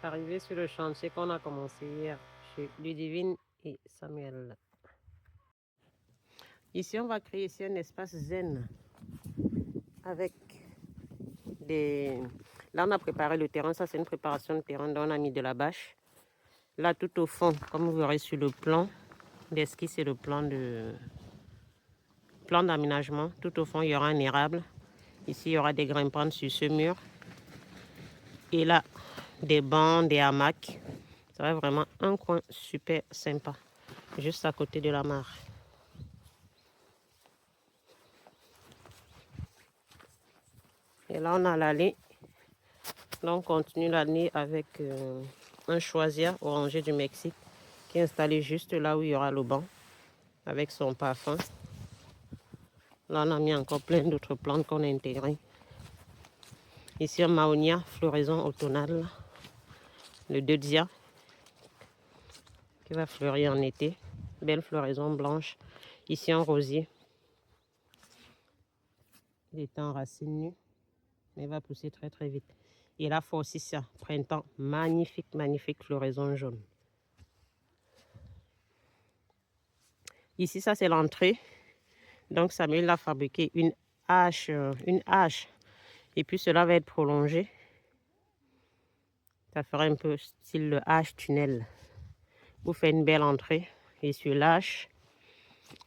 Arrivé sur le chantier qu'on a commencé hier chez Ludivine et Samuel. Ici, on va créer ici un espace zen avec des... Là, on a préparé le terrain. Ça, c'est une préparation de terrain. Là, on a mis de la bâche. Là, tout au fond, comme vous verrez sur le plan d'esquisse et le plan d'aménagement, tout au fond, il y aura un érable. Ici, il y aura des grimpantes sur ce mur. Et là, des bancs, des hamacs. Ça va être vraiment un coin super sympa, juste à côté de la mare. Et là, on a l'allée. Là, on continue l'année avec un choisia orangé du Mexique qui est installé juste là où il y aura le banc avec son parfum. Là, on a mis encore plein d'autres plantes qu'on a intégrées. Ici, un mahonia, floraison automnale. Le deutzia qui va fleurir en été. Belle floraison blanche. Ici, un rosier. Il est en racine nue, mais il va pousser très très vite. Et là, forsythia, printemps, magnifique, magnifique floraison jaune. Ici, ça c'est l'entrée. Donc, Samuel a fabriqué une hache. Et puis, cela va être prolongé. Ça fera un peu style le hache tunnel. Pour faire une belle entrée. Et sur l'hache,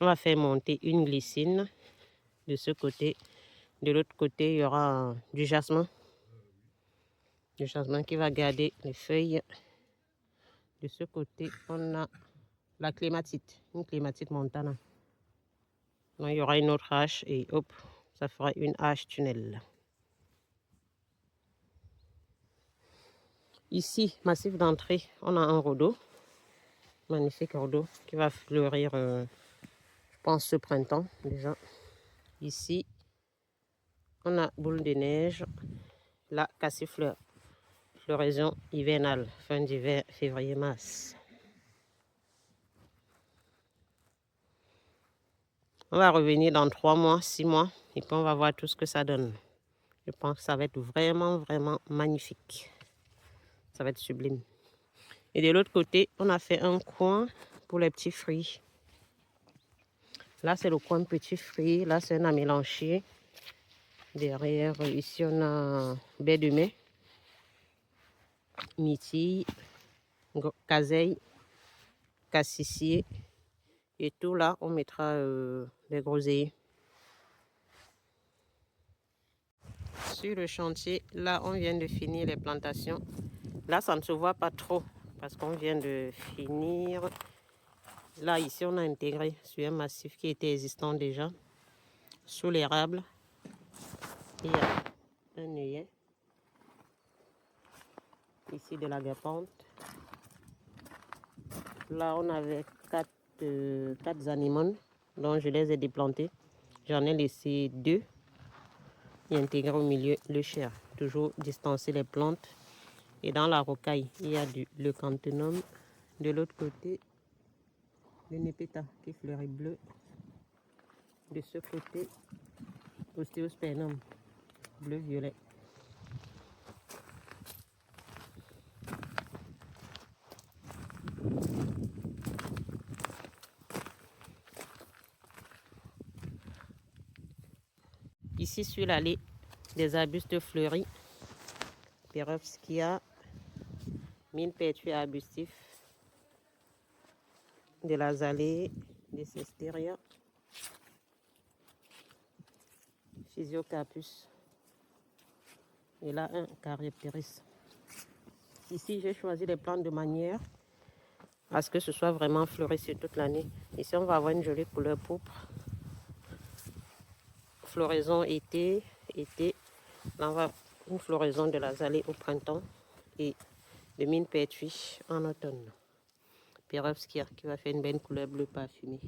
on va faire monter une glycine de ce côté. De l'autre côté, il y aura du jasmin. Du jasmin qui va garder les feuilles. De ce côté, on a la clématite, une clématite montana. Donc, il y aura une autre hache et hop, ça fera une hache tunnel. Ici, massif d'entrée, on a un rhodo, magnifique rhodo qui va fleurir, je pense, ce printemps déjà. Ici, on a boule de neige, la cassifleur, floraison hivernale, fin d'hiver, février-mars. On va revenir dans 3 mois, 6 mois, et puis on va voir tout ce que ça donne. Je pense que ça va être vraiment, vraiment magnifique. Ça va être sublime. Et de l'autre côté, on a fait un coin pour les petits fruits. Là, c'est le coin petits fruits. Là, c'est un amélanchier. Derrière, ici, on a baie de mai, myrtille, caseille, cassissier. Et tout là, on mettra des groseilliers. Sur le chantier, là, on vient de finir les plantations. Là, ça ne se voit pas trop parce qu'on vient de finir. Là, ici, on a intégré sur un massif qui était existant déjà. Sous l'érable, il y a un œillet. Ici, de la guépante. Là, on avait 4 anémones, dont je les ai déplantés. J'en ai laissé 2 et intégré au milieu le chair. Toujours distancer les plantes. Et dans la rocaille, il y a du leucanthonum. De l'autre côté, le nepeta qui fleurit bleu. De ce côté, ostéospermum bleu-violet. Ici, sur l'allée, des arbustes fleuris. Perovskia, millepertuis arbustifs, de l'azalée, des cestéria, physiocarpus. Et là, un caryopteris. Ici, j'ai choisi les plantes de manière à ce que ce soit vraiment fleuri sur toute l'année. Ici, on va avoir une jolie couleur pourpre. Floraison été. Là, on va avoir une floraison de l'azalée au printemps et de millepertuis en automne. Perovskia qui va faire une belle couleur bleu parfumée.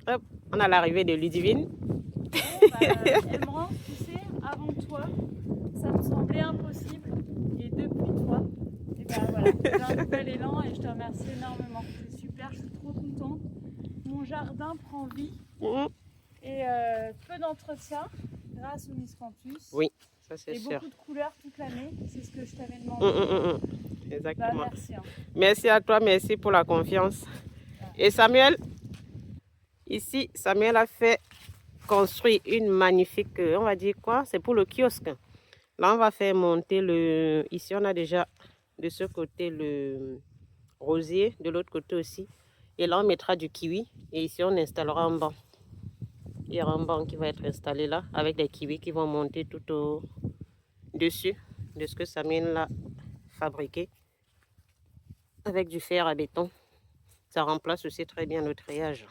Hop, on a l'arrivée de Ludivine. Emeraude, tu sais, avant toi, ça me semblait impossible. Et depuis toi, et ben voilà, j'ai un nouvel élan et je te remercie énormément. C'est super, je suis trop contente. Mon jardin prend vie et peu d'entretien. grâce au miscanthus. Oui, ça c'est Et sûr. beaucoup de couleurs toute l'année, c'est ce que je t'avais demandé. Exactement. Bah, merci. Hein. Merci à toi, merci pour la confiance. Et Samuel, ici, Samuel a fait construire une magnifique, on va dire quoi, c'est pour le kiosque. Là, on va faire monter le... Ici, on a déjà de ce côté le rosier, de l'autre côté aussi. Et là, on mettra du kiwi. Et ici, on installera un banc. Il y aura un banc qui va être installé là, avec des kiwis qui vont monter tout au-dessus de ce que Samuel a fabriqué. Avec du fer à béton. Ça remplace aussi très bien le treillage.